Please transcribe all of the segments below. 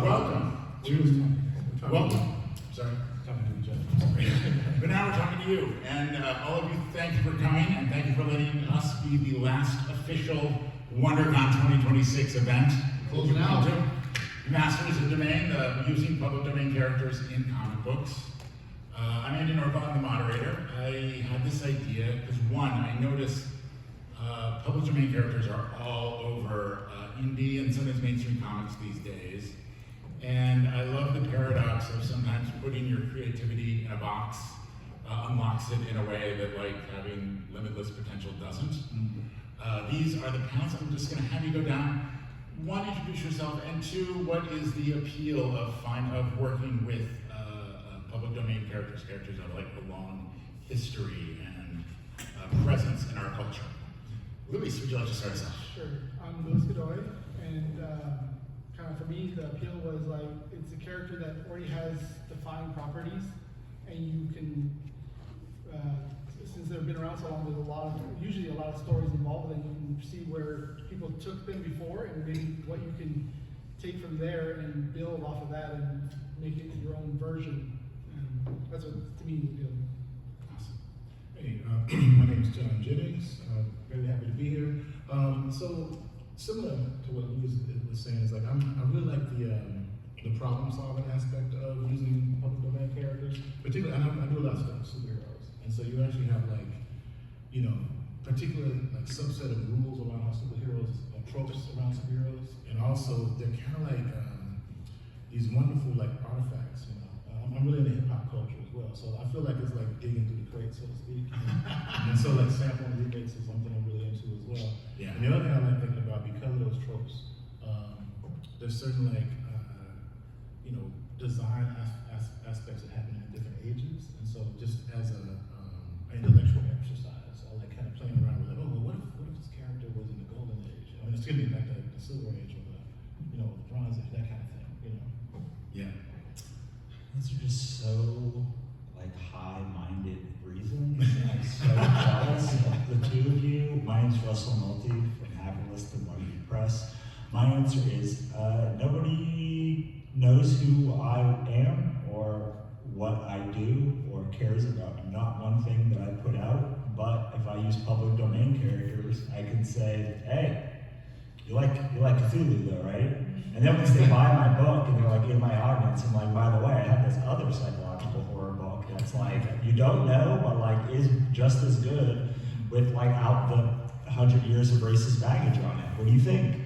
Welcome. Welcome. Sorry. But now we're talking to you, and all of you, thank you for coming, and thank you for letting us be the last official WonderCon 2026 event. Closing out. Masters of Domain, using public domain characters in comic books. I'm Andy Nordvall, I'm the moderator. I had this idea because one, I noticed public domain characters are all over indie and sometimes mainstream comics these days. And I love the paradox of sometimes putting your creativity in a box unlocks it in a way that like having limitless potential doesn't. These are the paths I'm just gonna have you go down. One, introduce yourself, and two, what is the appeal of working with public domain characters of like a long history and presence in our culture. Luis, would you like to start us off? Sure, I'm Luis Godoy, and kind of for me, the appeal was like, it's a character that already has defined properties, and you can, since they've been around so long, there's usually a lot of stories involved, and you can see where people took them before, and maybe what you can take from there and build off of that and make it your own version. And that's what, to me, is appealing. Awesome. Hey, my name is Jennings. Very happy to be here. So similar to what Luis was saying, is like I really like the problem solving aspect of using public domain characters. Particularly, I do a lot of stuff with superheroes, and so you actually have like, you know, particular like subset of rules around how superheroes, tropes around superheroes, and also they're kind of like these wonderful like artifacts. You know, I'm really into hip hop culture as well, so I feel like it's like digging through the crates, so to speak. And so like sampling remakes is something I'm really into as well. Yeah. And the other thing I like thinking about, because of those tropes, there's certain like you know, design aspects that happen in different ages, and so just as an intellectual exercise, I like kind of playing around with like, oh, well, what if this character was in the golden age? I mean, it's gonna be back to the silver age or the, you know, the bronze age, that kind of thing, you know. Yeah. These are just so like high-minded reasons. I'm so jealous of the two of you. My name's Russell Nohlety from PANELISTS and Wannabe Press. My answer is nobody knows who I am or what I do or cares about not one thing that I put out. But if I use public domain characters, I can say, hey, you like Cthulhu though, right? And then once they buy my book and they're like in my audience, I'm like, by the way, I have this other psychological horror book that's like, you don't know, but like is just as good with like out the 100 years of racist baggage on it. What do you think?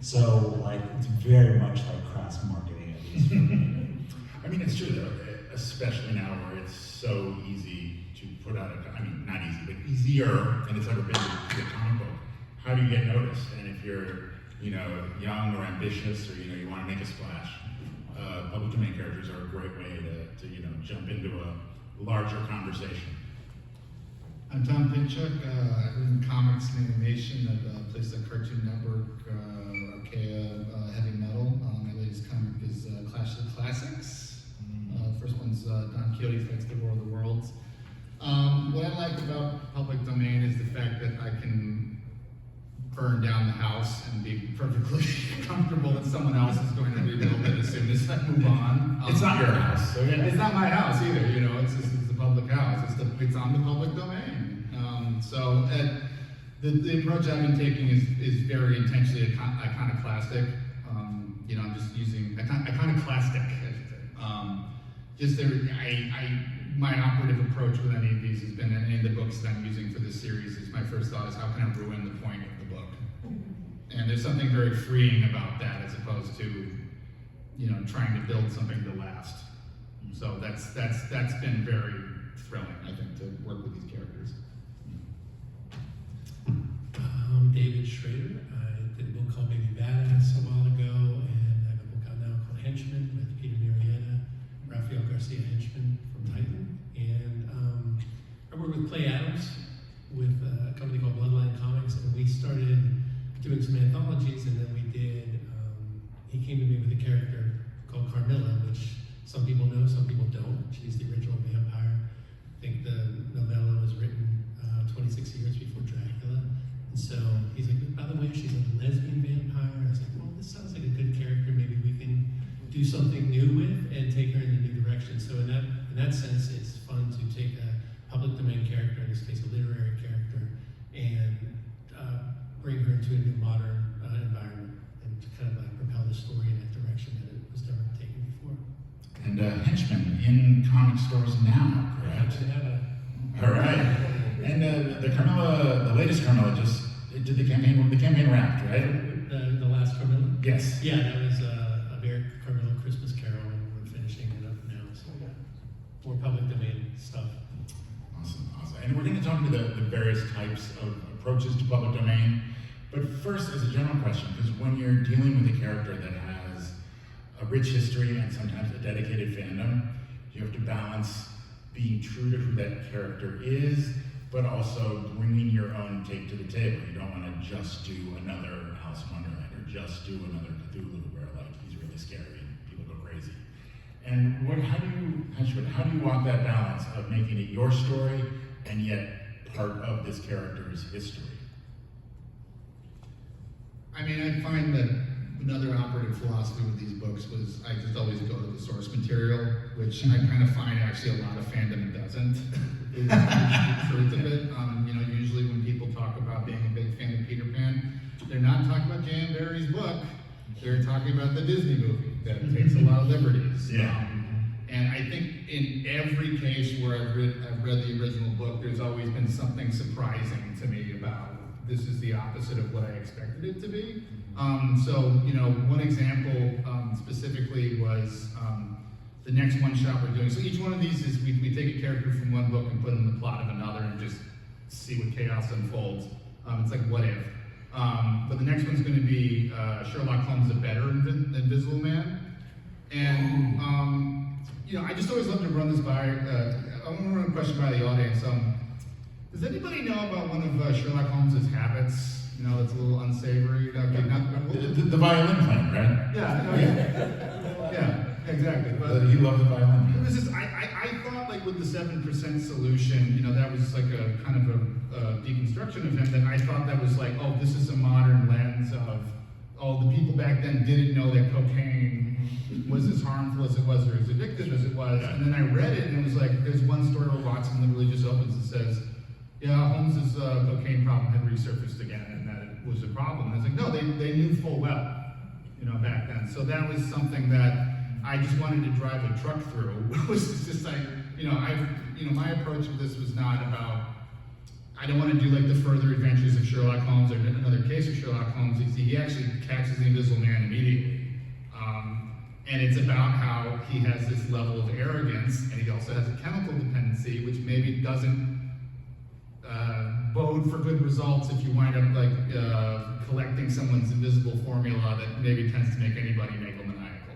So like, it's very much like crass marketing at least for me. I mean, it's true though, especially now where it's so easy to put out I mean, not easy, but easier than it's ever been to get a comic book. How do you get noticed? And if you're, you know, young or ambitious, or you know, you want to make a splash, public domain characters are a great way to you know, jump into a larger conversation. I'm Tom Pinchuk. I've written comics and animation at places like Cartoon Network, Archaea, Heavy Metal. My latest comic is Clash of the Classics. First one's Don Quixote Fights the War of the Worlds. What I like about public domain is the fact that I can burn down the house and be perfectly comfortable that someone else is going to rebuild it as soon as I move on. It's not your house, so yeah. It's not my house either, you know, it's a public house. It's on the public domain. The approach I've been taking is very intentionally iconoclastic. You know, I'm just using iconoclastic, I should say. My operative approach with any of these has been, any of the books that I'm using for this series, is my first thought is how can I ruin the point of the book? And there's something very freeing about that as opposed to, you know, trying to build something to last. So that's been very thrilling, I think, to work with these characters. David Schrader. I did a book called Baby Badass a while ago, and I have a book out now called Henchman with Peter Marietta, Rafael Garcia Henchman from Titan. And I work with Clay Adams with a company called Bloodline Comics, and we started doing some anthologies, and then we did, he came to me with a character called Camilla, which some people know, some people don't. She's the original vampire. I think the novella was written 26 years before Dracula. And so he's like, by the way, she's a lesbian vampire. I was like, well, this sounds like a good character. Maybe we can do something new with and take her in a new direction. So in that sense, it's fun to take a public domain character, in this case a literary character, and bring her into a new modern environment and to kind of like propel the story in that direction that it was never taken before. And Henchman in comic stores now, correct? All right. And the Camilla, the latest Camilla, just did the campaign wrapped, right? The last Camilla? Yes. Yeah, that was a very Camilla Christmas Carol, and we're finishing it up now. So yeah, more public domain stuff. Awesome. And we're going to talk about the various types of approaches to public domain. But first, as a general question, because when you're dealing with a character that has a rich history and sometimes a dedicated fandom, you have to balance being true to who that character is, but also bringing your own take to the table. You don't want to just do another Alice in Wonderland or just do another Cthulhu where like he's really scary and people go crazy. And how do you walk that balance of making it your story and yet part of this character's history? I mean, I find that another operative philosophy with these books was I just always go to the source material, which I kind of find actually a lot of fandom doesn't. Is the truth of it. Usually when people talk about being a big fan of Peter Pan, they're not talking about Jan Barry's book. They're talking about the Disney movie that takes a lot of liberties. Yeah. And I think in every case where I've read the original book, there's always been something surprising to me about this is the opposite of what I expected it to be. One example specifically was the next one shot we're doing. So each one of these is we take a character from one book and put in the plot of another and just see what chaos unfolds. It's like what if. But the next one's going to be Sherlock Holmes, a better Invisible Man. And I just always love to run this by. I want to run a question by the audience. Does anybody know about one of Sherlock Holmes' habits? That's a little unsavory. The violin playing, right? Yeah, exactly. But He loved the violin. it was just I thought like with the 7% solution, that was like a kind of a deconstruction of him. That I thought that was like, oh, this is a modern lens of, the people back then didn't know that cocaine was as harmful as it was or as addictive as it was. And then I read it and it was like, there's one story where Watson literally just opens and says, yeah, Holmes's cocaine problem had resurfaced again, and that it was a problem. And it's like, no, they knew full well, back then. So that was something that I just wanted to drive a truck through. Was just like, my approach of this was not about. I don't want to do like the further adventures of Sherlock Holmes or another case of Sherlock Holmes. He actually catches the Invisible Man immediately, and it's about how he has this level of arrogance, and he also has a chemical dependency, which maybe doesn't bode for good results if you wind up like collecting someone's invisible formula that maybe tends to make anybody megalomaniacal.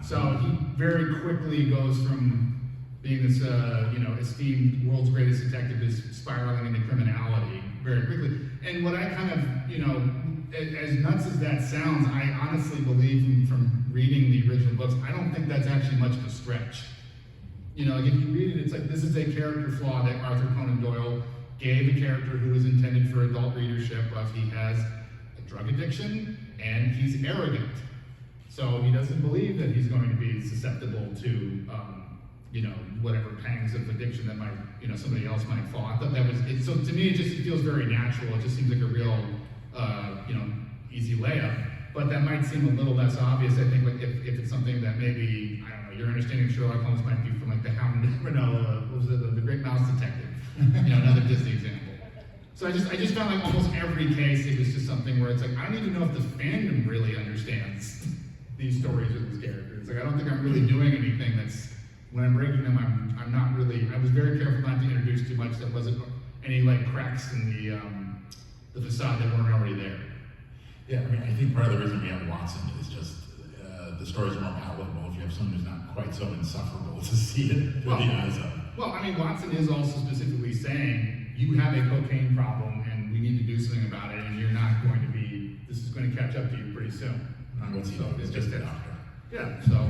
So he very quickly goes from being this esteemed world's greatest detective is spiraling into criminality very quickly. And what I kind of, as nuts as that sounds, I honestly believe from reading the original books, I don't think that's actually much of a stretch. Like if you read it, it's like this is a character flaw that Arthur Conan Doyle gave a character who was intended for adult readership of he has a drug addiction and he's arrogant. So he doesn't believe that he's going to be susceptible to, whatever pangs of addiction that might, somebody else might fall. I thought that was, so to me it feels very natural. It just seems like a real, easy layup. But that might seem a little less obvious, I think, like if it's something that maybe, I don't know, your understanding of Sherlock Holmes might be from like the Hound, what was it, the Great Mouse Detective. Another Disney example. So I just found like almost every case it was just something where it's like I don't even know if the fandom really understands these stories with these characters. Like I don't think I'm really doing anything that's when I'm breaking them I'm not really. I was very careful not to introduce too much that wasn't any like cracks in the facade that weren't already there. Yeah, I mean, I think part of the reason we have Watson is just the stories are more palatable if you have someone who's not quite so insufferable to see it through the eyes of. Well, I mean, Watson is also specifically saying, you have a cocaine problem and we need to do something about it and you're not going to be, this is going to catch up to you pretty soon. What's he doing? It's just a doctor. Yeah, so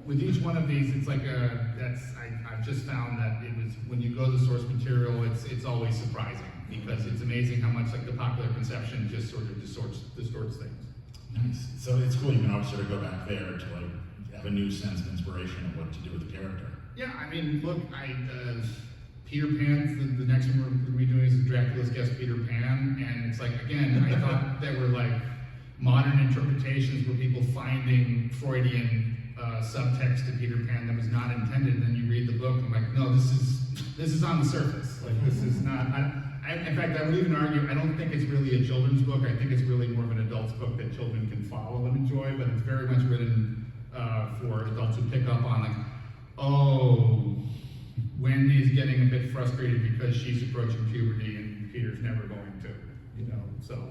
with each one of these, it's like I've just found that it was, when you go to the source material, it's always surprising because it's amazing how much like the popular conception just sort of distorts things. Nice. So it's cool. You can always sort of go back there to like have a new sense of inspiration of what to do with the character. Yeah, I mean, look, Peter Pan, the next one we're going to be doing is Dracula's Guest Peter Pan, and it's like, again, I thought there were like modern interpretations where people finding Freudian subtext to Peter Pan that was not intended, and then you read the book, and I'm like, no, this is on the surface. Like, this is not, in fact, I would even argue, I don't think it's really a children's book. I think it's really more of an adult's book that children can follow and enjoy, but it's very much written for adults who pick up on, like, oh, Wendy's getting a bit frustrated because she's approaching puberty and Peter's never going to, you know, so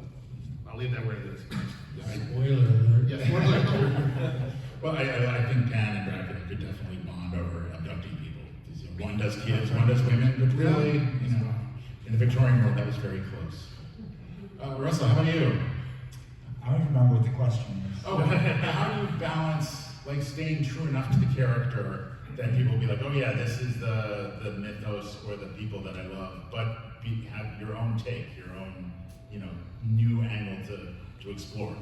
I'll leave that where it is. Spoiler alert. Yeah, spoiler alert. Well, I think Pan and Dracula could definitely bond over abducting people. You know, one does kids, one does women, but really, you know, in the Victorian world, that was very close. Russell, how about you? I don't remember what the question is. Oh, how do you balance like staying true enough to the character that people will be like, oh yeah, this is the mythos or the people that I love, but have your own take, your own, you know, new angle to explore.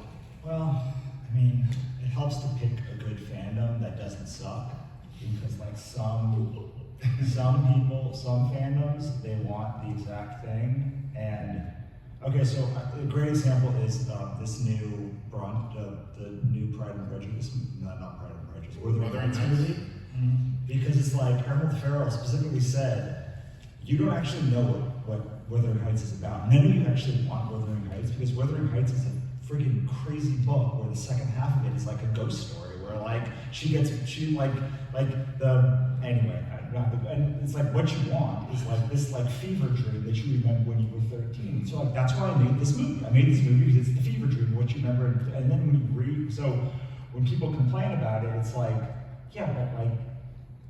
Well, I mean, it helps to pick a good fandom that doesn't suck, because like some people, some fandoms, they want the exact thing. And okay, so a great example is this new the new Pride and Prejudice, not Pride and Prejudice, Wuthering Heights movie. Because it's like Emerald Farrell specifically said, you don't actually know what Wuthering Heights is about. None of you actually want Wuthering Heights, because Wuthering Heights is a freaking crazy book where the second half of it is like a ghost story where like and it's like what you want is like this like fever dream that you remember when you were 13. So like that's why I made this movie. I made this movie because it's the fever dream, what you remember, and then when you read, so when people complain about it, it's like, yeah, but like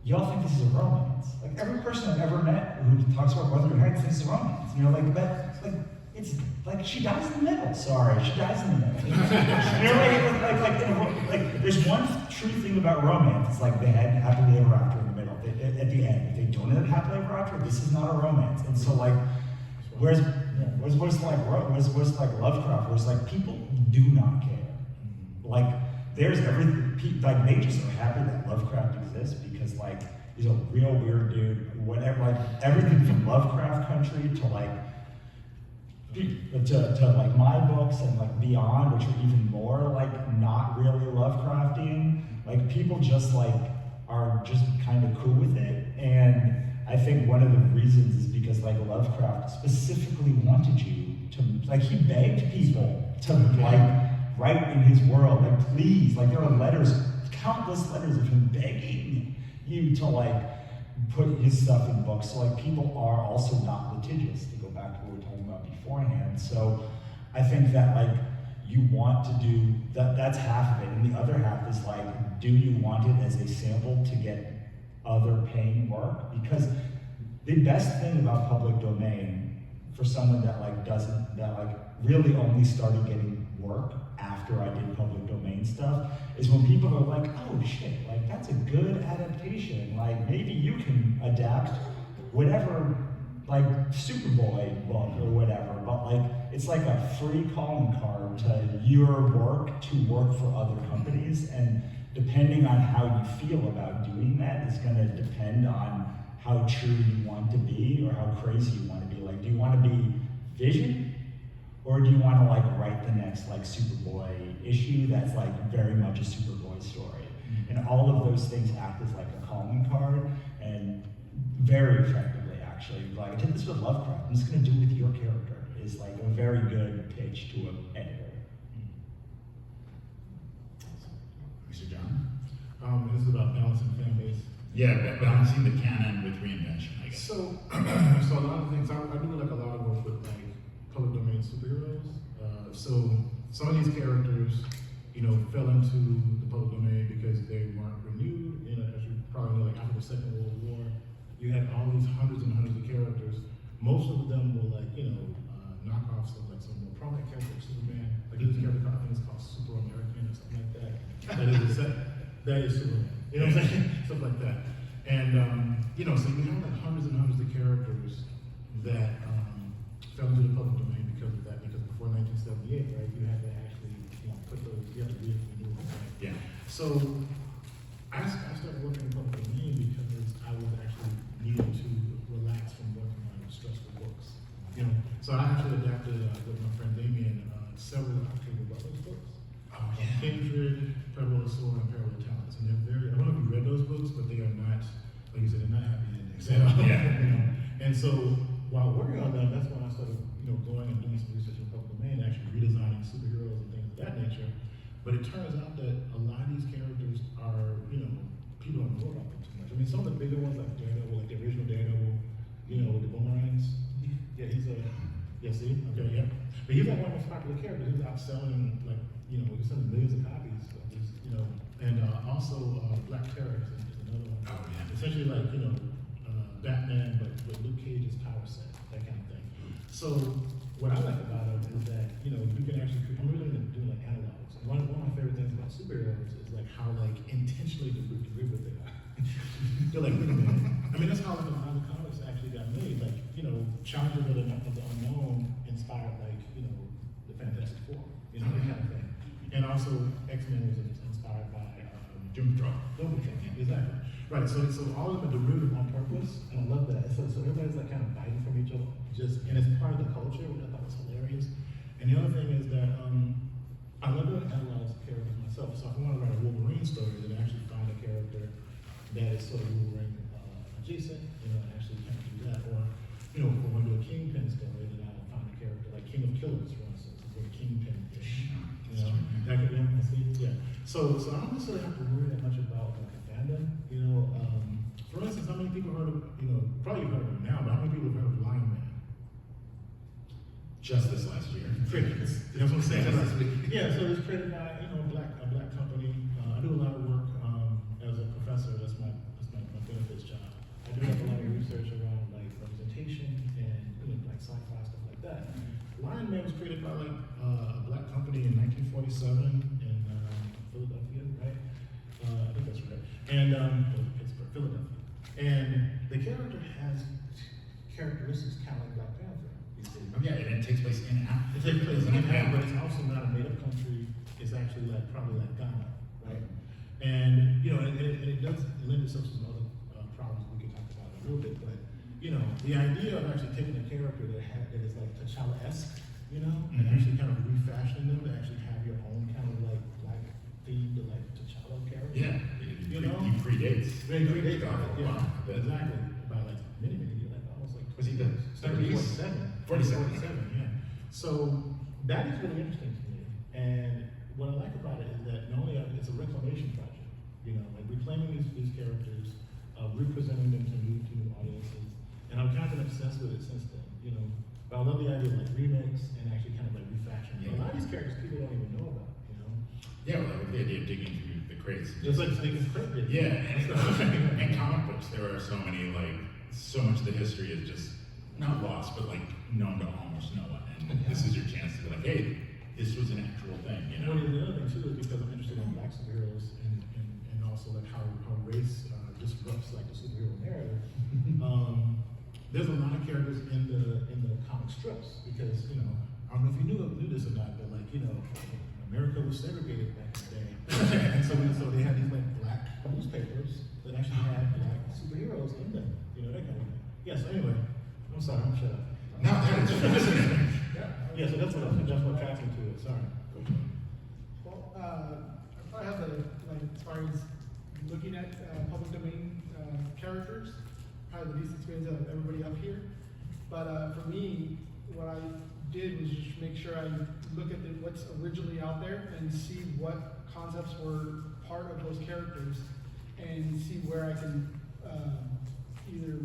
y'all think this is a romance. Like every person I've ever met who talks about Wuthering Heights thinks it's a romance. You know, like that, like it's like she dies in the middle. Sorry, she dies in the middle. You know, like there's one true thing about romance. It's like they had happily ever after in the middle. At the end, if they don't end happily ever after, this is not a romance. And so like, where's like Lovecraft? Where's like people do not care. Like there's everything. Like they just are happy that Lovecraft exists because like he's a real weird dude. Whatever, like everything from Lovecraft country to like. To like my books and like beyond, which are even more like not really Lovecraftian, like people just like are just kind of cool with it. And I think one of the reasons is because like Lovecraft specifically wanted you to, like he begged people to like write in his world, like please, like there are letters, countless letters of him begging you to like put his stuff in books. So like people are also not litigious, to go back to what we were talking about beforehand. So I think that like you want to do that, that's half of it. And the other half is like, do you want it as a sample to get other paying work? Because the best thing about public domain for someone that like really only started getting work after I did public domain stuff is when people are like, oh shit, like that's a good adaptation. Like maybe you can adapt whatever like Superboy book or whatever, but like it's like a free calling card to your work to work for other companies, and depending on how you feel about doing that is going to depend on how true you want to be or how crazy you want to be. Like, do you want to be Vision, or do you want to like write the next like Superboy issue that's like very much a Superboy story? And all of those things act as like a calling card, and very effectively actually. Like I did this with Lovecraft. I'm just going to do it with your character is like a very good pitch to an editor. Mr. John? This is about balancing fan base. Yeah, balancing the canon with reinvention, I guess. So a lot of things, I do like a lot of work with like public domain superheroes. So some of these characters, you know, fell into the public domain because they weren't renewed. You know, as you probably know, like after the Second World War, you had all these hundreds and hundreds of characters. Most of them were like, you know, knockoffs of like some more prominent character, like Superman. Like this character, I think it's called Super American or something like that. That is Superman. You know what I'm saying? Stuff like that. And, you know, so you have like hundreds and hundreds of characters that fell into the public domain because of that. Because before 1978, right, you had to actually, you know, put put those, you have to read it from the new one, right? Yeah. So I started working in public domain because I was actually needing to relax from working on stressful books. You know, so I actually adapted with my friend Damien several Octavia Butler's books. Oh, yeah. Kindred, Parable of the Sword, and Parable of Talents. And they're very, I don't know if you read those books, but they are not, like you said, they're not happy endings. Yeah. You know? And so while working on them, that's when I started, going and doing some research in public domain, actually redesigning superheroes and things of that nature. But it turns out that a lot of these characters are, people don't know about them too much. I mean, some of the bigger ones, like Daredevil, like the original Daredevil, with the boomerangs. Yeah, he's a, see? Okay, yeah. But he's like one of the most popular characters. He was outselling, he's selling millions of copies of this, and also Black Terror is another one. Oh, yeah. Essentially Batman, but with Luke Cage's power set, that kind of thing. So what I like about it is that, you can actually, I'm really doing analogs. And one of my favorite things about superheroes is how intentionally derivative they are. They're like, wait a minute. I mean, that's how a lot of comics actually got made. Challenges of the unknown inspired the Fantastic Four, that kind of thing. And also X-Men was inspired by Doom Patrol. Yeah, exactly. Right, so all of them are derivative on purpose, and I love that. So everybody's kind of biting from each other, and it's part of the culture, which I thought was hilarious. And the other thing is that I love doing analogs of characters myself. So if I want to write a Wolverine story, then I actually find a character that is sort of Wolverine adjacent, and actually kind of do that. Or, if I want to do a Kingpin story, then I'll find a character like King of Killers, for instance, is a Kingpin-ish. That could be, yeah. So I don't necessarily have to worry that much about a fandom. For instance, how many people heard of, probably you've heard of him now, but how many people have heard of Lion Man? Just this last year. Crickets. You know what I'm saying? Just this week. Yeah, so it's created by, a black company. I do a lot of work as a professor. That's my benefits job. I do have a lot of research around representation and sci-fi stuff like that. Lion Man was created by a black company in 1947 in Philadelphia, right? I think that's right. And Pittsburgh, Philadelphia. And the character has characteristics kind of like Black Panther. You see? Oh, yeah, and it takes place in Africa. It takes place in Africa, but it's also not a made-up country. It's actually probably like Ghana, right? And it does lend itself to some other problems we can talk about in a little bit. But the idea of actually taking a character that is like T'Challa-esque, and actually kind of refashioning them to actually have your own kind of black themed T'Challa character. Yeah, he predates. Very predates. Yeah, exactly. By many years, almost was he the 47, yeah. So that is really interesting to me. And what I like about it is that not only it's a reclamation project, reclaiming these characters, representing them to new audiences. And I've kind of been obsessed with it since then, But I love the idea of remakes and actually kind of refashion. Yeah. A lot of these characters people don't even know about, Yeah, well, the idea of digging through the crates. It's like it's crazy. Yeah, and comic books, there are so many, so much of the history is just not lost, but known to almost no one. And this is your chance to be hey, this was an actual thing, Well, the other thing too is because I'm interested in black superheroes and also how race disrupts the superhero narrative. There's a lot of characters in the comic strips because I don't know if you knew this or not, but America was segregated back in the day, and so they had these black newspapers that actually had black superheroes in them, that kind of thing. Yeah. So anyway, I'm sorry, I'm shut up. No, that is fascinating. Yeah. So that's what attracts me to it. Sorry. Well, I probably have as far as looking at public domain characters, probably the least experience of everybody up here. But for me, what I did was just make sure I look at what's originally out there and see what concepts were part of those characters and see where I can either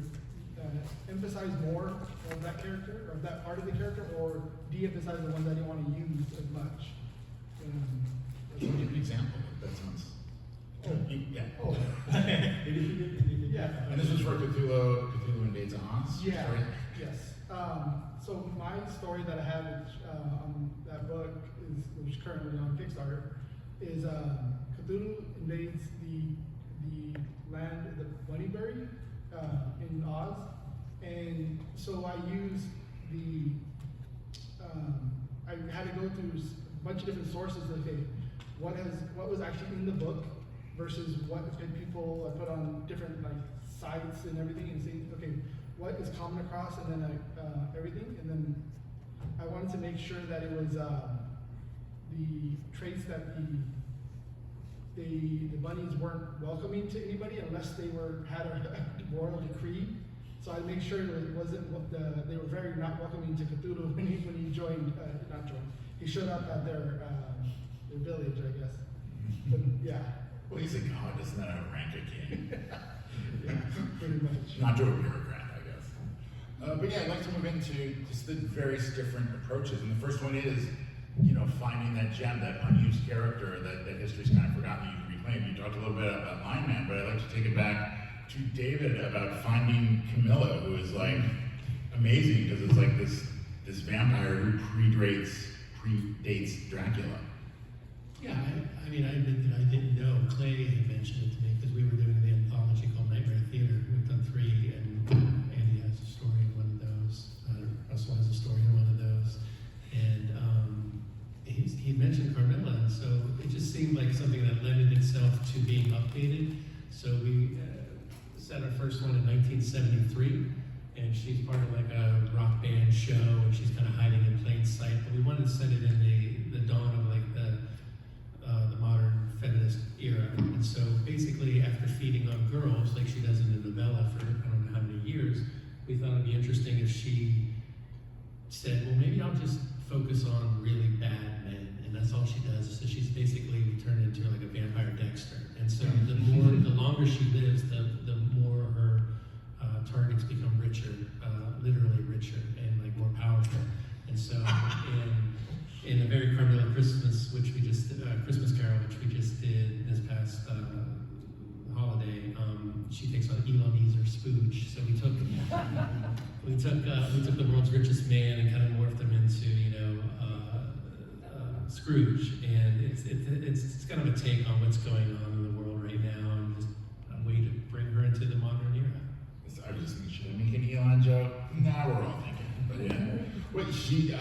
emphasize more of that character or that part of the character or de-emphasize the ones I didn't want to use as much. Can you give an example? That sounds. Yeah. Oh. Yeah. And this was for Cthulhu Invades Oz? Yeah. Sorry? Yes. So my story that I have on that book which is currently on Kickstarter, is Cthulhu invades the land, the Bunnyberry, in Oz, and so I used I had to go through a bunch of different sources. Okay, what was actually in the book versus what people put on different like sites and everything, and see, okay, what is common across, and then everything, and then I wanted to make sure that it was the traits that the bunnies weren't welcoming to anybody unless they had a royal decree. So I make sure it wasn't they were very not welcoming to Cthulhu when he joined, not joined. He showed up at their village, I guess. But yeah. Well, he's a god, isn't that a rank of king? Yeah, pretty much. Not to a bureaucrat, I guess. But yeah, I'd like to move into just the various different approaches. And the first one is, finding that gem, that unused character that history's kind of forgotten that you can reclaim. You talked a little bit about Lineman, but I'd like to take it back to David about finding Camilla, who is like amazing because it's like this vampire who predates Dracula. Yeah, I mean, I admit that I didn't know. Clay had mentioned it to me because we were doing the anthology called Nightmare Theater. We've done 3, and Andy has a story in one of those. Russell has a story in one of those. And he mentioned Carmilla, and so it just seemed like something that lended itself to being updated. So we set our first one in 1973, and she's part of like a rock band show, and she's kind of hiding in plain sight. But we wanted to set it in the dawn of like the modern feminist era. And so basically, after feeding on girls, like she does in the novella for I don't know how many years, we thought it'd be interesting if she said, well, maybe I'll just focus on really bad men, and that's all she does. So she's basically turned into like a vampire Dexter. And so the longer she lives, the more her targets become richer, literally richer, and like more powerful. And so in a very Carmilla Christmas, which we just Christmas Carol, which we just did this past holiday, she takes on Eloise or Spooge. So we took the world's richest man and kind of morphed him into Scrooge, and it's kind of a take on what's going on in the world right now, and just a way to bring her into the modern era. I was just thinking, should I make an Elon joke? Nah, we're all thinking. But yeah. Well, she,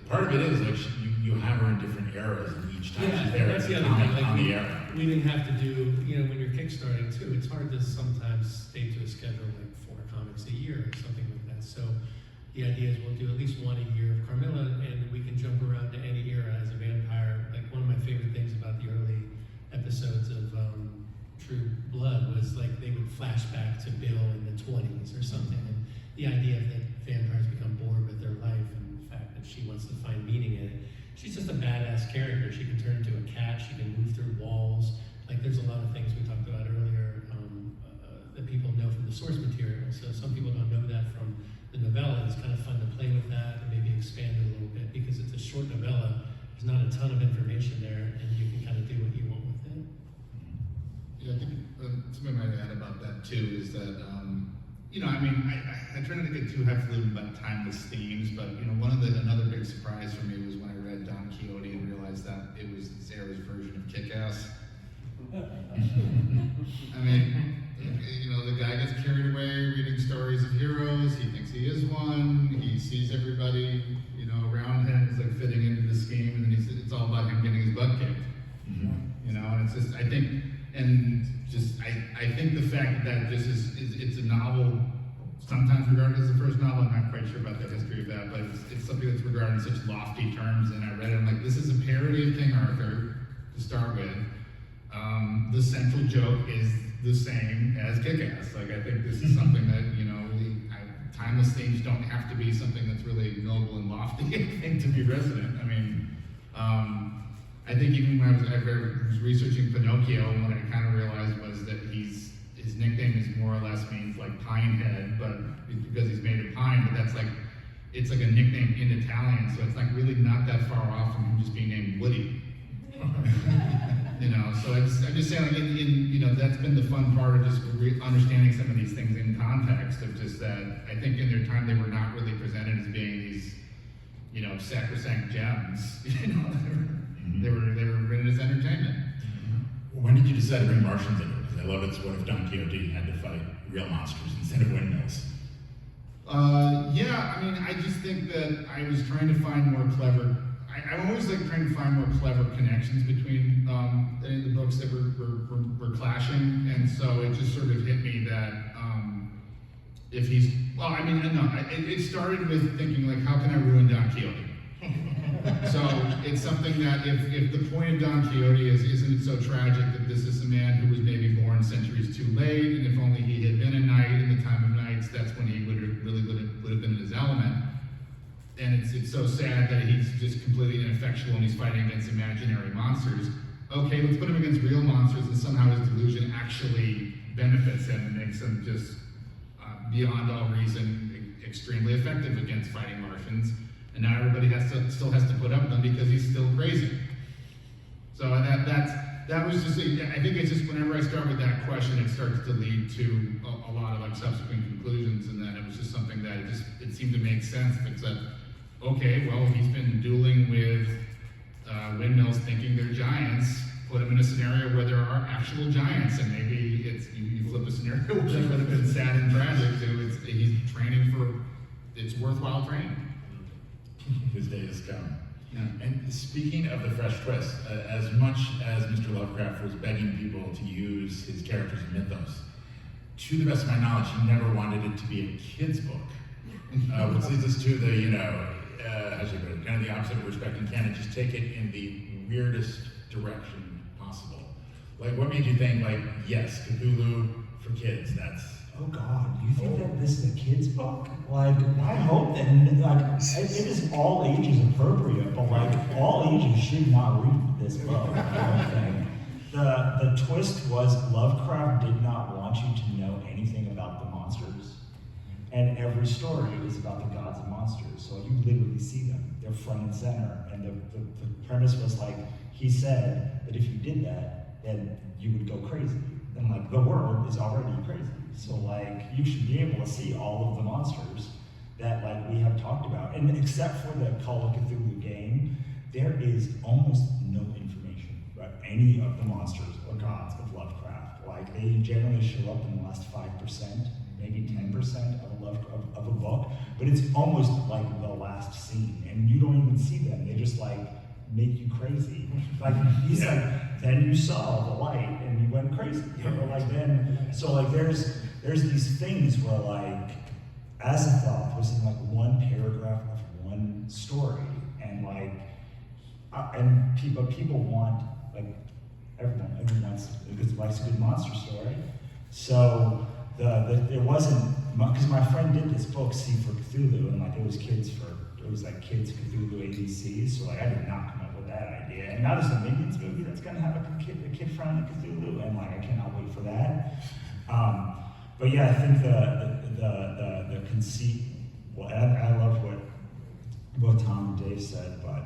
part of it is like you have her in different eras, and each time she's there, that's it's the a other thing. comment Like on the era. we didn't have to do, when you're kickstarting too, it's hard to sometimes stay to a schedule like 4 comics a year or something like that. So the idea is we'll do at least 1 a year of Carmilla, and we can jump around to any era as a vampire. Like one of my favorite things about the early episodes of True Blood was like they would flash back to Bill in the 20s or something, and the idea that vampires become bored with their life and the fact that she wants to find meaning in it. She's just a badass character. She can turn into a cat, she can move through walls. Like there's a lot of things we talked about earlier that people know from the source material. So some people don't know that from the novella. It's kind of fun to play with that and maybe expand it a little bit because it's a short novella. There's not a ton of information there, and you can kind of do what you want with it. Yeah, I think something I might add about that too is that, I try not to get too highfalutin about timeless themes, but another big surprise for me was when I read Don Quixote and realized that it was Zara's version of Kick-Ass. The guy gets carried away reading stories of heroes. He thinks he is one. He sees everybody, around him is like fitting into the scheme, and then it's all about him getting his butt kicked. And it's just, I think the fact that this it's a novel, sometimes regarded as the first novel. I'm not quite sure about the history of that, but it's something that's regarded in such lofty terms. And I read it, I'm like, this is a parody of King Arthur to start with. The central joke is the same as Kick-Ass. Like, I think this is something that, timeless themes don't have to be something that's really noble and lofty, I think, to be resonant. I think even when I was researching Pinocchio, what I kind of realized was that his nickname is more or less means like pine head, but it's because he's made of pine, but it's like a nickname in Italian, so it's like really not that far off from him just being named Woody. So I'm just saying, like, that's been the fun part of just understanding some of these things in context of just that. I think in their time they were not really presented as being these, sacrosanct gems. They were written as entertainment. When did you decide to bring Martians into it? Because I love it's what if Don Quixote had to fight real monsters instead of windmills? I just think that I was trying to find more clever I'm always like trying to find more clever connections between any of the books that were clashing, and so it just sort of hit me that if he's, well, I mean, no, it started with thinking like, how can I ruin Don Quixote? So it's something that if the point of Don Quixote isn't it so tragic that this is a man who was maybe born centuries too late, and if only he had been a knight in the time of knights, that's when he would have been in his element. And it's so sad that he's just completely ineffectual and he's fighting against imaginary monsters. Okay, let's put him against real monsters, and somehow his delusion actually benefits him and makes him just beyond all reason extremely effective against fighting Martians. And now everybody still has to put up with him because he's still crazy. So that was just, I think it's just whenever I start with that question, it starts to lead to a lot of like subsequent conclusions, and then it was just something that it seemed to make sense, except, okay, well, he's been dueling with windmills thinking they're giants, put him in a scenario where there are actual giants, and maybe you flip a scenario where that would have been sad and tragic to he's training for, it's worthwhile training. His day has come. Yeah. And speaking of the fresh twist, as much as Mr. Lovecraft was begging people to use his characters in mythos, to the best of my knowledge, he never wanted it to be a kid's book. Which leads us to the, how should I put it, kind of the opposite of respecting canon, just take it in the weirdest direction possible. Like, what made you think, like, yes, Cthulhu for kids, that's... Oh God, you think that this is a kid's book? Like, I hope that, like, it is all ages appropriate, but like, all ages should not read this book, I don't think. The twist was Lovecraft did not want you to know anything about the monsters. And every story is about the gods and monsters, so you literally see them. They're front and center. And the premise was like, he said that if you did that, then you would go crazy. And like, the world is already crazy. So like, you should be able to see all of the monsters that like we have talked about. And except for the Call of Cthulhu game, there is almost no information about any of the monsters or gods of Lovecraft. Like, they generally show up in the last 5%, maybe 10% of a book, but it's almost like the last scene, and you don't even see them. They just like make you crazy. Like, he's like, then you saw the light and you went crazy. Or like, then, so like there's these things where like, Asimov was in like one paragraph of one story, and like, and people want, like, everyone wants, because likes a good monster story. So it wasn't, because my friend did this book, C for Cthulhu, and like it was like kids Cthulhu ABCs, so like I did not come up with that idea. And now there's a Minions movie that's gonna have a kid-friendly Cthulhu, and like I cannot wait for that. But yeah, I think the conceit, well, I love what both Tom and Dave said, but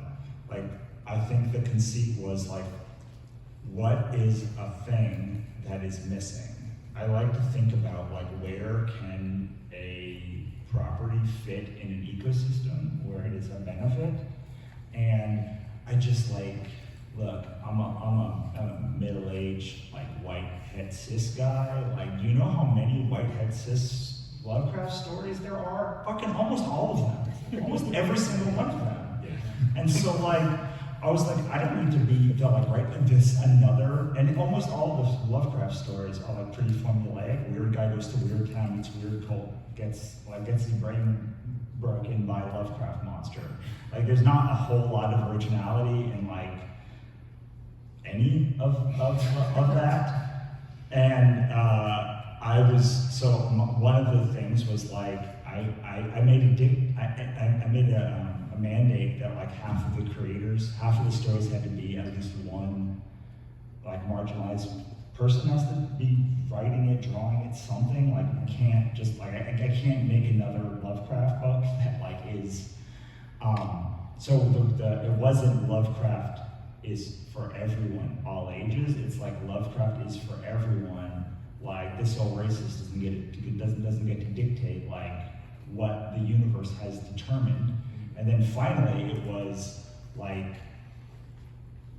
like I think the conceit was like, what is a thing that is missing? I like to think about like, where can a property fit in an ecosystem where it is a benefit? And I just like, look, I'm a middle-aged, like, white het cis guy. Like, do you know how many white het cis Lovecraft stories there are? Fucking almost all of them. Almost every single one of them. Yeah. And so like, I was like, I don't need to be like write this another, and almost all of the Lovecraft stories are like pretty formulaic. Weird guy goes to weird town, meets weird cult, gets his brain broken by a Lovecraft monster. Like, there's not a whole lot of originality in like any of that. And one of the things was like, I made a mandate that like half of the stories had to be at least one like marginalized person has to be writing it, drawing it, something. Like, you can't just like, I can't make another Lovecraft book that like is, so it wasn't Lovecraft is for everyone, all ages. It's like Lovecraft is for everyone. Like, this whole racist doesn't get to dictate like what the universe has determined. And then finally, it was like,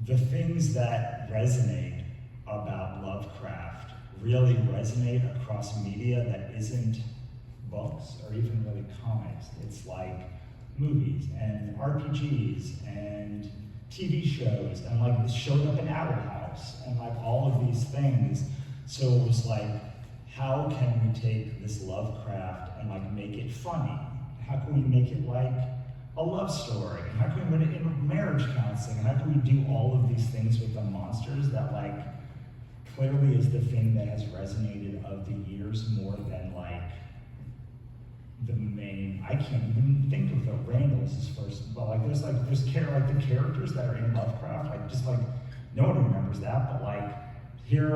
the things that resonate about Lovecraft really resonate across media that isn't books or even really comics. It's like movies and RPGs and TV shows, and like this showed up in Owl House and like all of these things. So it was like, how can we take this Lovecraft and like make it funny? How can we make it like a love story? And how can we put it in marriage counseling? And how can we do all of these things with the monsters that like clearly is the thing that has resonated of the years more than like the main. I can't even think of the Randall's first, but like there's the characters that are in Lovecraft, like just like no one remembers that, but like hear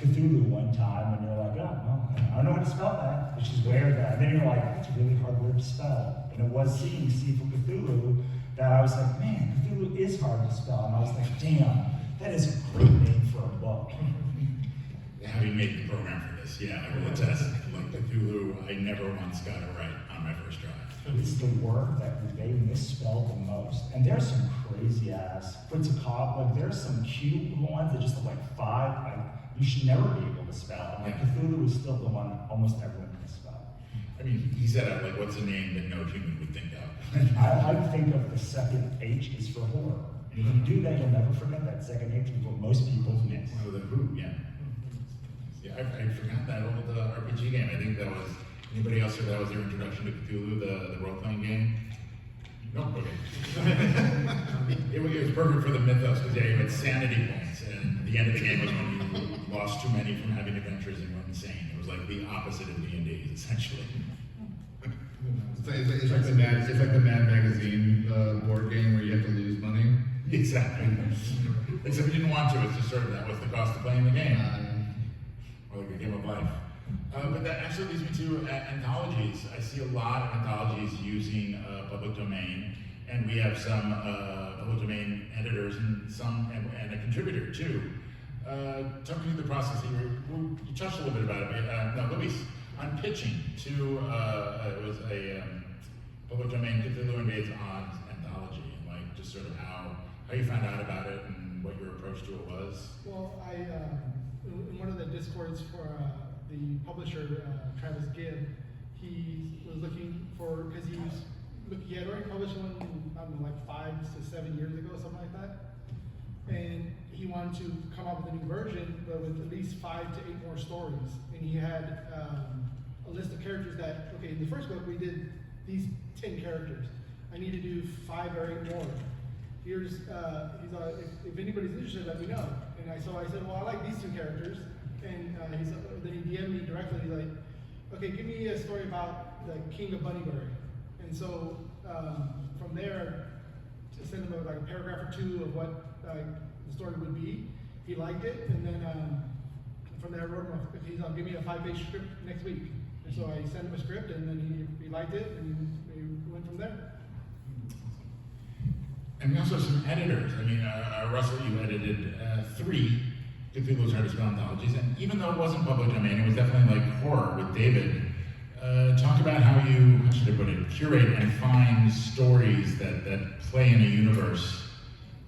Cthulhu one time and you're like, oh well, I don't know how to spell that, which is weird that, and then you're like, that's a really hard word to spell. And it was seeing C for Cthulhu that I was like, man, Cthulhu is hard to spell, and I was like, damn, that is a great name for a book. Having made the program for this, yeah, I will attest. Like Cthulhu, I never once got it right on my first try. It's the word that they misspelled the most. And there's some crazy ass Quixote, like there's some cute ones that just have like 5, like you should never be able to spell. And like Cthulhu is still the one almost everyone can spell. I mean, he said, like, what's a name that no human would think of? I think of the second H is for horror. If you do that, you'll never forget that second H is what most people miss. Oh, the Who, yeah. Yeah, I forgot that old RPG game. I think that was, anybody else here, that was their introduction to Cthulhu, the role-playing game? Nope, okay. it was perfect for the mythos, because you had sanity points, and the end of the game was when you lost too many from having adventures and went insane. It was like the opposite of D&D, essentially. It's like the Mad Magazine board game where you have to lose money. Exactly. Except you didn't want to, it's just sort of that was the cost of playing the game. Or like a game of life. But that actually leads me to anthologies. I see a lot of anthologies using public domain, and we have some public domain editors and and a contributor too. Talk me through the process. You touched a little bit about it. Luis, on pitching to it was a public domain Cthulhu Invades Odds anthology, and like just sort of how you found out about it and what your approach to it was. Well, in one of the discords for the publisher, Travis Gibb, he was looking for, because he had already published one, I don't know, like 5 to 7 years ago, something like that. And he wanted to come up with a new version, but with at least 5 to 8 more stories. And he had a list of characters that, okay, in the first book we did these 10 characters. I need to do 5 or 8 more. Here's, if anybody's interested, let me know. And so I said, well, I like these 2 characters. And then he DM'd me directly, he's like, okay, give me a story about the King of Bunnyberry. And so from there, to send him like a paragraph or 2 of what the story would be. He liked it, and then from there I wrote him, he's give me a 5-page script next week. And so I sent him a script, and then he liked it, and we went from there. And we also have some editors. I mean, Russell, you edited 3 Cthulhu's Hard to Spell anthologies, and even though it wasn't public domain, it was definitely like horror with David. Talk about how you, how should I put it, curate and find stories that play in a universe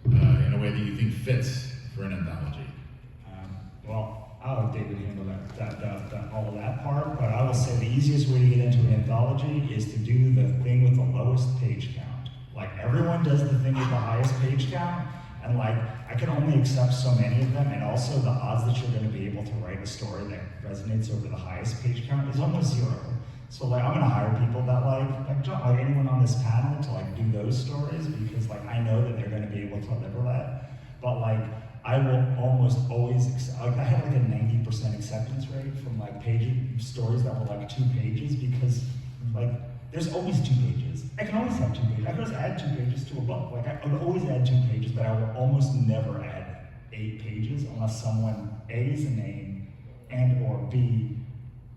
in a way that you think fits for an anthology. Well, I'll let David handle all of that part, but I will say the easiest way to get into an anthology is to do the thing with the lowest page count. Like everyone does the thing with the highest page count, and like I can only accept so many of them, and also the odds that you're going to be able to write a story that resonates over the highest page count is almost 0. So like I'm going to hire people that like John, like anyone on this panel to like do those stories, because like I know that they're going to be able to deliver that. But like I will almost always I had like a 90% acceptance rate from like stories that were like 2 pages, because like there's always 2 pages. I can always have 2 pages. I can always add 2 pages to a book. Like I would always add 2 pages, but I will almost never add 8 pages unless someone A is a name and or B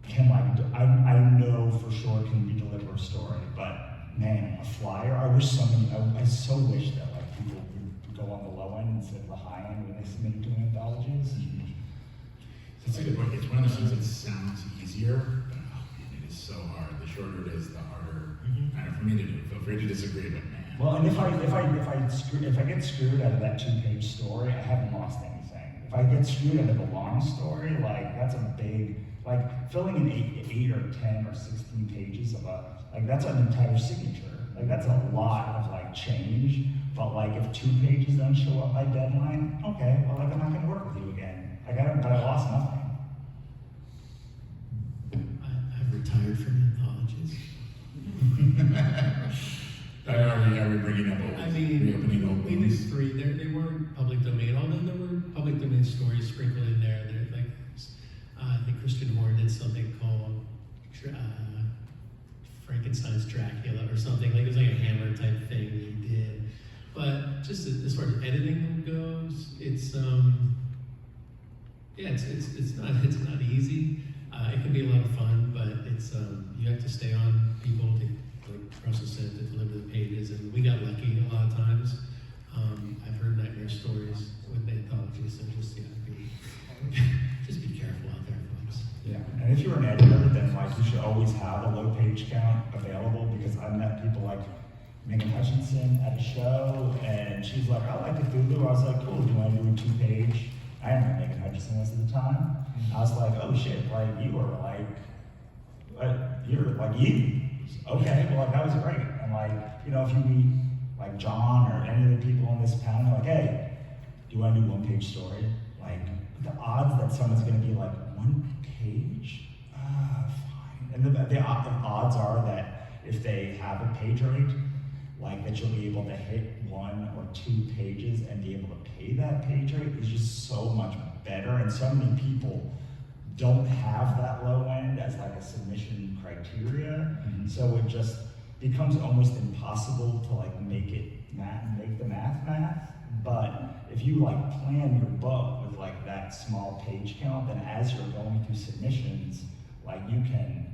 can like, I know for sure can deliver a story. But man, a flyer, I so wish that like people would go on the low end instead of the high end when they submit to anthologies. It's a good point. It's one of those things that sounds easier, but it is so hard. The shorter it is, the harder. I don't know, for me to do. Feel free to disagree, but man. Well, and if I get screwed out of that 2-page story, I haven't lost anything. If if I get screwed into the long story, like that's a big, like filling in 8 or 10 or 16 pages of that's an entire signature. Like that's a lot of like change, but like if 2 pages don't show up by deadline, okay, well like I'm not gonna work with you again. But I lost nothing. I've retired from anthologies. Are we bringing up I mean, reopening old we wounds? did 3. They weren't public domain, although there were public domain stories sprinkled in there. Like, I think Christian Horn did something called Frankenstein's Dracula or something. Like it was like a Hammer type thing that he did. But just as far as editing them goes, it's not easy. It can be a lot of fun, but it's you have to stay on people to process it, to deliver the pages, and we got lucky a lot of times. I've heard nightmare stories with anthologies, so just be careful out there, folks. Yeah, and if you're an editor, then like you should always have a low page count available, because I've met people like Megan Hutchinson at a show, and she's like, I like Cthulhu. I was like, cool, do you want to do a 2-page? I didn't know Megan Hutchinson was at the time. I was like, oh shit, like you are like, you're like you. Okay, well that was great. And like, if you meet like John or any of the people on this panel, like, hey, do you want to do 1-page story? Like the odds that someone's gonna be like 1 page, fine. And the odds are that if they have a page rate, like that you'll be able to hit 1 or 2 pages and be able to pay that page rate is just so much better. And so many people don't have that low end as like a submission criteria. Mm-hmm. So it just becomes almost impossible to like make the math. But if you like plan your book with like that small page count, then as you're going through submissions, like you can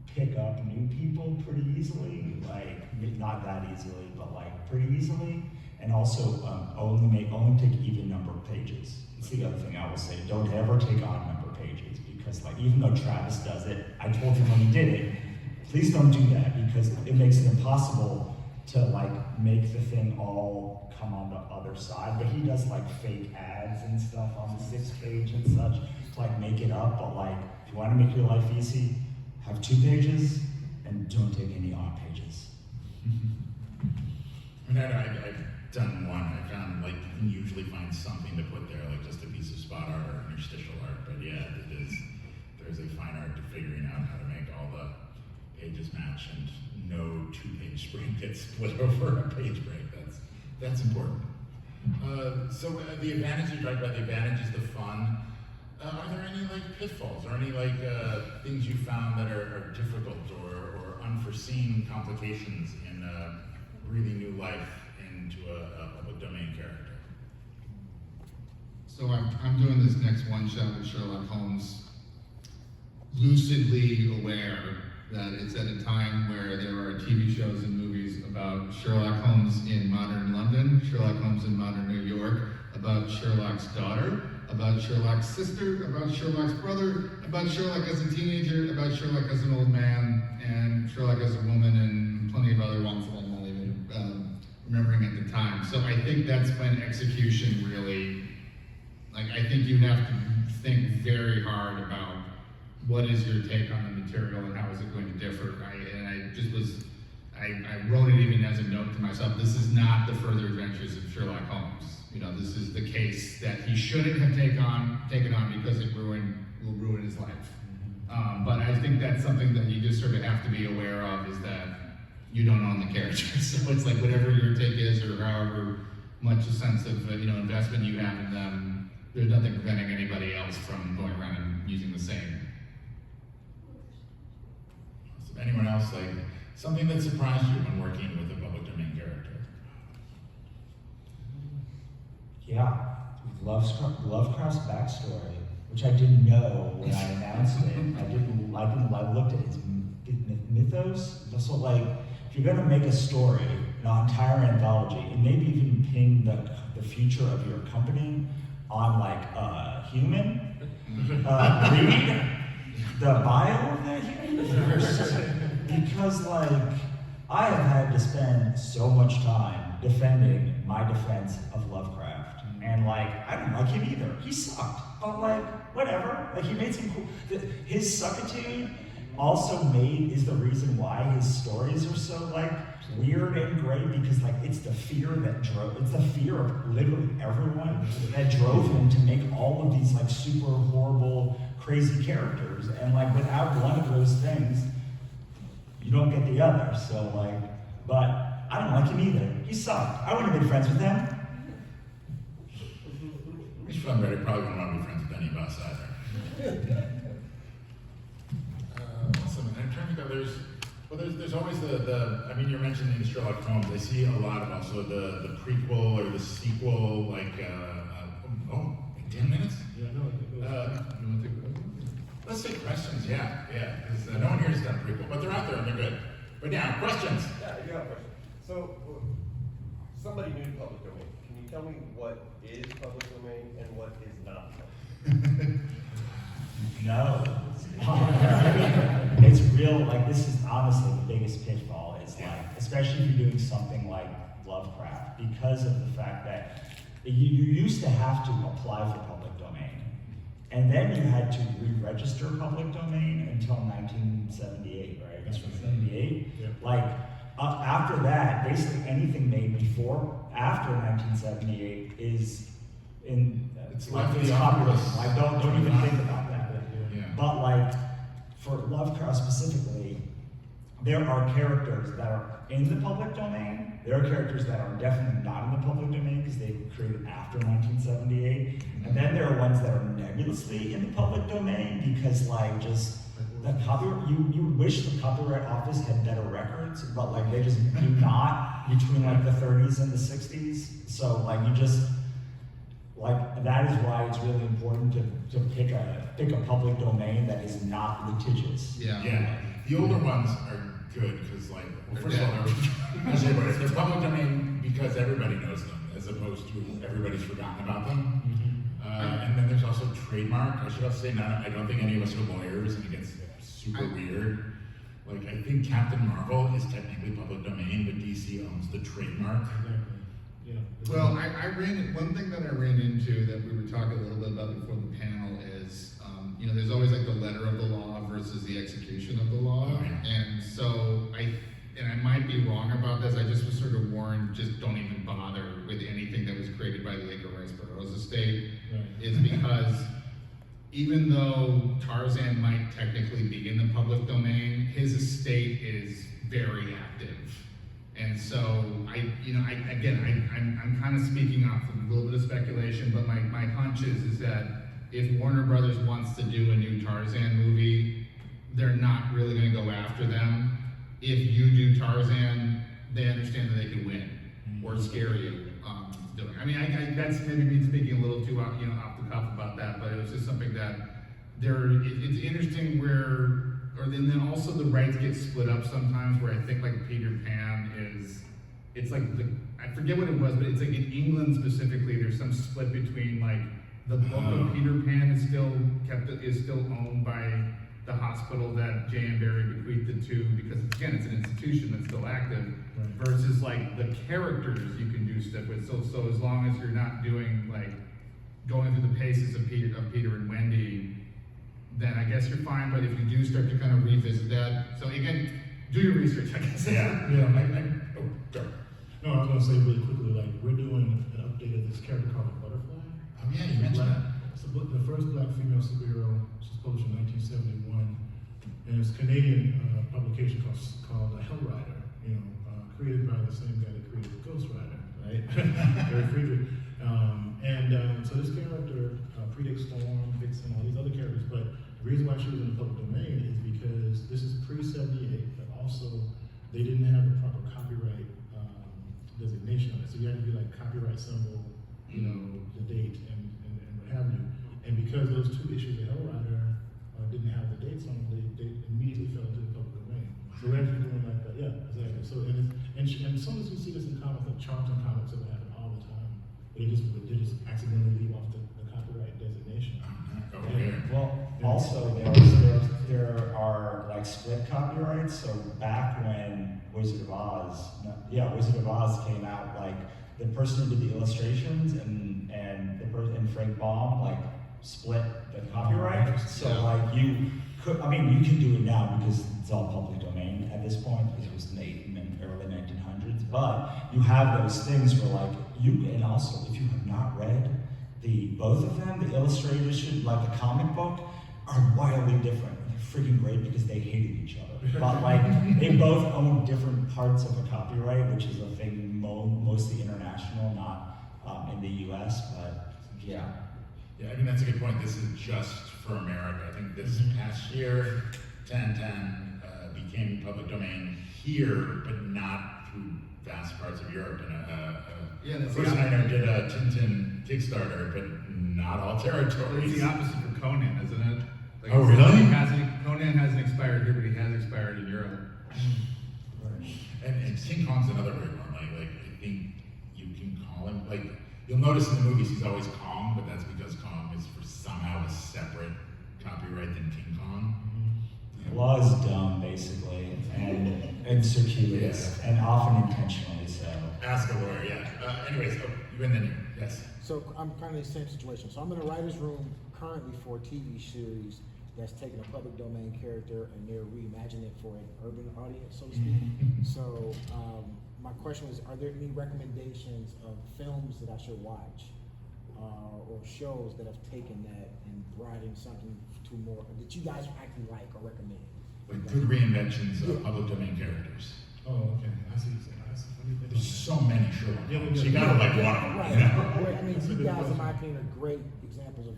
pick up new people pretty easily, like not that easily, but like pretty easily, and also only take even number of pages. It's the other thing I will say: don't ever take on number of pages, because like even though Travis does it, I told him when he did it, please don't do that, because it makes it impossible to like make the thing all come on the other side. But he does like fake ads and stuff on the 6th page and such to like make it up. But like if you want to make your life easy, have 2 pages and don't take any odd pages. And I've done one. I found like you can usually find something to put there, like just a piece of spot art or interstitial art. But yeah, there's a fine art to figuring out how to make all the pages match, and no 2-page sprint gets split over a page break. That's important. So the advantages, you talked about the advantages, the fun. Are there any like pitfalls or any like things you found that are difficult or unforeseen complications in breathing new life into a public domain character? So I'm doing this next one-shot with Sherlock Holmes, lucidly aware that it's at a time where there are TV shows and movies about Sherlock Holmes in modern London, Sherlock Holmes in modern New York, about Sherlock's daughter, about Sherlock's sister, about Sherlock's brother, about Sherlock as a teenager, about Sherlock as an old man, and Sherlock as a woman, and plenty of other ones that I'm not even remembering at the time. So I think that's when execution really, like I think you have to think very hard about what is your take on the material and how is it going to differ. I wrote it even as a note to myself, this is not the further adventures of Sherlock Holmes. This is the case that he shouldn't have taken on because it will ruin his life. But I think that's something that you just sort of have to be aware of, is that you don't own the characters. So it's like whatever your take is, or however much a sense of investment you have in them, there's nothing preventing anybody else from going around and using the same. So anyone else, like something that surprised you when working with a public domain character? Yeah, Lovecraft's backstory, which I didn't know when I announced it. I looked at his mythos. So like, if you're gonna make a story, an entire anthology, and maybe even pin the future of your company on like a human, read the bio of that human first. Because like, I have had to spend so much time defending my defense of Lovecraft. And like, I don't like him either. He sucked, but like, whatever. Like, he made some cool. His suckitude also is the reason why his stories are so like weird and great, because like it's the fear of literally everyone that drove him to make all of these like super horrible, crazy characters. And like, without one of those things, you don't get the other. So like, but I don't like him either. He sucked. I wouldn't have been friends with him. He's from there. Probably wouldn't want to be friends with any of us either. I'm trying to think of there's always I mean, you're mentioning Sherlock Holmes. I see a lot of also the prequel or the sequel, like 10 minutes? Yeah, no, You want to take a question? Let's take questions, yeah, because no one here has done prequel, but they're out there and they're good. But now, questions. Yeah, you got a question. So, somebody new to public domain, can you tell me what is public domain and what is not? No. It's real, like, this is honestly the biggest pitfall, is like, especially if you're doing something like Lovecraft, because of the fact that you used to have to apply for public domain, and then you had to re-register public domain until 1978, right? That's right. 78? Yeah. Like, after that, basically anything made after 1978 is It's left it's the copyright. office. Like, don't even think about that. Yeah. But like, for Lovecraft specifically, there are characters that are in the public domain. There are characters that are definitely not in the public domain because they were created after 1978. And then there are ones that are nebulously in the public domain because like just the copyright, you wish the Copyright Office had better records, but like they just do not between like the 30s and the 60s. So like you just, like, that is why it's really important to pick a public domain that is not litigious. Yeah, the older ones are good because, like, well, first of all, they're public domain because everybody knows them, as opposed to everybody's forgotten about them. And then there's also trademark. I should also say, I don't think any of us are lawyers, and it gets super weird. Like, I think Captain Marvel is technically public domain, but DC owns the trademark. Exactly. Yeah. Well, one thing that I ran into that we were talking a little bit about before the panel is, there's always like the letter of the law versus the execution of the law. Oh, yeah. And so I might be wrong about this, I just was sort of warned, just don't even bother with anything that was created by the Edgar Rice Burroughs estate, is because even though Tarzan might technically be in the public domain, his estate is very active. And so I'm kind of speaking off of a little bit of speculation, but my hunch is that if Warner Brothers wants to do a new Tarzan movie, they're not really going to go after them. If you do Tarzan, they understand that they can win or scare you. Doing. I mean, that's maybe me speaking a little too off the cuff about that, but it was just something that it's interesting then also the rights get split up sometimes, where I think like Peter Pan it's like I forget what it was, but it's like in England specifically, there's some split between like the book of Peter Pan is still owned by the hospital that J.M. Barrie bequeathed it to, because again, it's an institution that's still active, versus like the characters you can do stuff with. So as long as you're not doing like going through the paces of Peter and Wendy, then I guess you're fine. But if you do start to kind of revisit that, so again, do your research, I guess. Yeah. Sorry. No, I was gonna say really quickly, like, we're doing an update of this character called Butterfly. Oh yeah, you mentioned that. It's the first black female superhero. She was published in 1971, and it's a Canadian publication called Hell Rider. Created by the same guy that created Ghost Rider, right? Eric Friedrich. So this character predicts Storm, Vixen, all these other characters. But the reason why she was in the public domain is because this is pre-78, but also they didn't have the proper copyright designation on it. So you had to be like copyright symbol, the date and what have you. And because those two issues of Hell Rider didn't have the dates on them, they immediately fell into the public domain. So we're actually doing like that, yeah, exactly. So and sometimes you see this in comics, like Charlton comics, that happen all the time. They just accidentally leave off the copyright designation. Well, also there are like split copyrights. So back when Wizard of Oz came out, like the person who did the illustrations and Frank Baum like split the copyright. So like you could, I mean, you can do it now because it's all public domain at this point because it was in the early 1900s. But you have those things where like and also if you have not read both of them, the illustration, like the comic book, are wildly different. They're freaking great because they hated each other. But like they both own different parts of a copyright, which is a thing mostly international, not in the US, but yeah. Yeah, I mean, that's a good point. This is just for America. I think this past year, 1010 became public domain here, but not through vast parts of Europe. And that's the person I know did a Tintin Kickstarter, but not all territories. It's the opposite for Conan, isn't it? Like, Oh, really? Conan hasn't expired here, but he has expired in Europe. And King Kong's another weird one. Like I think you can call him, like, you'll notice in the movies he's always Kong, but that's because Kong is for somehow a separate copyright than King Kong. The law is dumb, basically, and circuitous, and often intentionally so. Ask a lawyer, yeah. Anyways, you and then you, yes. So I'm kind of the same situation. So I'm in a writer's room currently for a TV series that's taking a public domain character and they're reimagining it for an urban audience, so to speak. So my question is, are there any recommendations of films that I should watch or shows that have taken that and brought in something to more that you guys actually like or recommend? Like through the reinventions of public domain characters. Oh, okay. I see. There's so many Sherlock Yeah, Holmes. yeah. You gotta like one of them. Right. You know? Well, I mean, you guys, in my opinion, are great examples of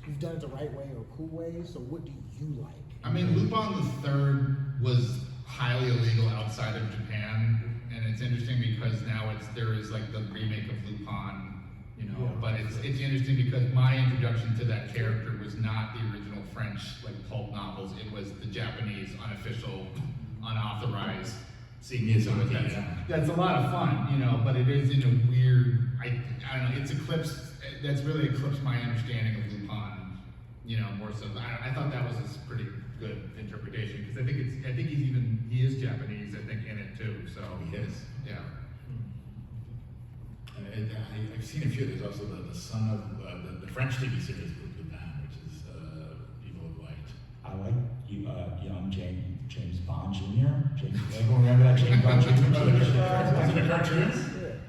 you've done it the right way or cool ways. So what do you like? I mean, Lupin III was highly illegal outside of Japan, and it's interesting because now there is like the remake of Lupin, you know. Yeah. But it's interesting because my introduction to that character was not the original French like pulp novels. It was the Japanese unofficial, unauthorized. See, me as So a that's a lot of fun, you know. But it is in a weird. I don't know. It's eclipsed. That's really eclipsed my understanding of Lupin. You know, more so. I thought that was a pretty good interpretation because I think he is Japanese. I think in it too. So He is. Yeah. I've seen a few. There's also the son of the French TV series Lupin, which is people have liked. I like young James Bond Jr. Everyone remember that James Bond Jr. TV show? Was it a cartoon?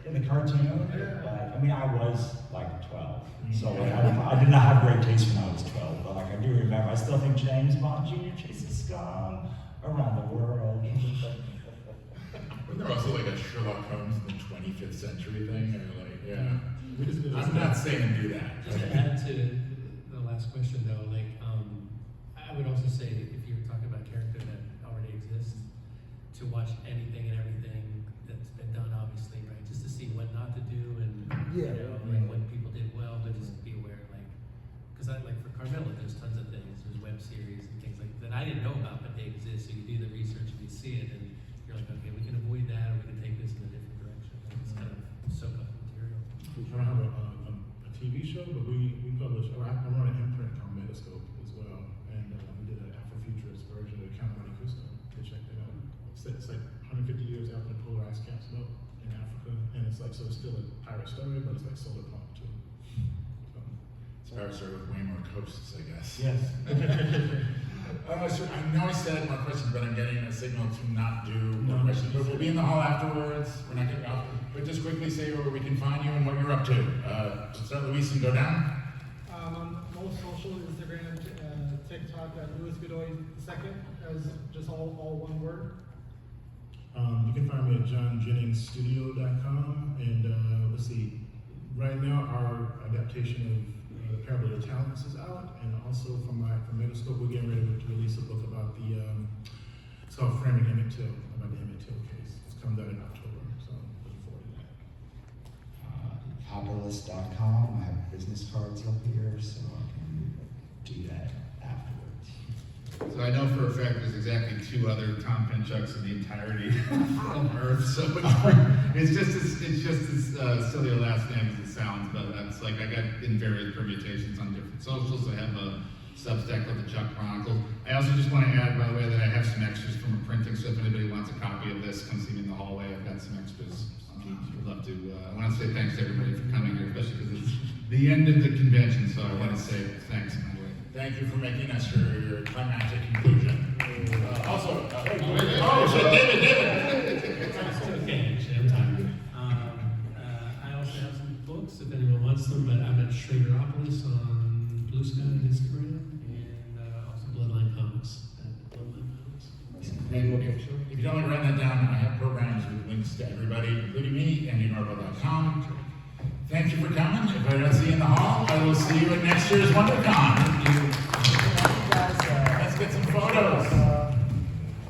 In the cartoon? Like, I mean, I was like 12, so like, I did not have great taste when I was 12, but like I do remember, I still think James Bond Jr. chases scum around the world. Wasn't there also like a Sherlock Holmes in the 25th century thing? Or like, yeah. We just did I'm not saying do that. Just to add to the last question though, like, I would also say that if you're talking about a character that already exists, to watch anything and everything that's been done, obviously, right? Just to see what not to do and, Yeah. you know, like what people did well, but just be aware, like, because I, like for Carmilla, there's tons of things, there's web series and things like that I didn't know about, but they exist, so you do the research and you see it, and you're like, okay, we can avoid that, or we can take this in a different direction. Like, it's kind of soak up material. We don't have a TV show, but we publish, or I run an imprint on Megascope as well, and we did an Afrofuturist version of Count Monte Cristo. To check that out. It's like 150 years after the polar ice caps melt in Africa, and it's like, so it's still a pirate story, but it's like solar punk too. It's our story with way more coasts, I guess. Yes. So I know I said more questions, but I'm getting a signal to not do more No. questions. But we'll be in the hall afterwards. We're not getting off. But just quickly say where we can find you and what you're up to. Let's start Luis and go down. On most social, Instagram, TikTok, Louis Godoy II, as just all one word. You can find me at johnjenningsstudio.com, and let's see, right now our adaptation of The Parable of the Talents is out, and also from Megascope, we're getting ready to release a book about it's called Framing Emmett Till, about the Emmett Till case. It's comes out in October, so looking forward to that. PANELISTS.com. I have business cards up here, so I can do that afterwards. So I know for a fact there's exactly 2 other Tom Pinchuks in the entirety of Earth. So it's just as silly a last name as it sounds, but that's like I got in various permutations on different socials. I have a Substack called the Chuk Chronicles. I also just want to add, by the way, that I have some extras from a printing, so if anybody wants a copy of this, come see me in the hallway. I've got some extras. Would love to. I want to say thanks to everybody for coming here, especially because it's the end of the convention, so I want to say thanks. Thank you for making us your climactic conclusion. Also, so David. It's okay, actually, I'm tired. I also have some books if anyone wants them, but I'm at Schraderopolis on Blue Sky and Instagram, and also Bloodline Comics at Bloodline Comics. And if you don't want to write that down, I have programs with links to everybody, including me, and Nordvall.com. Thank you for coming. If I don't see you in the hall, I will see you at next year's WonderCon.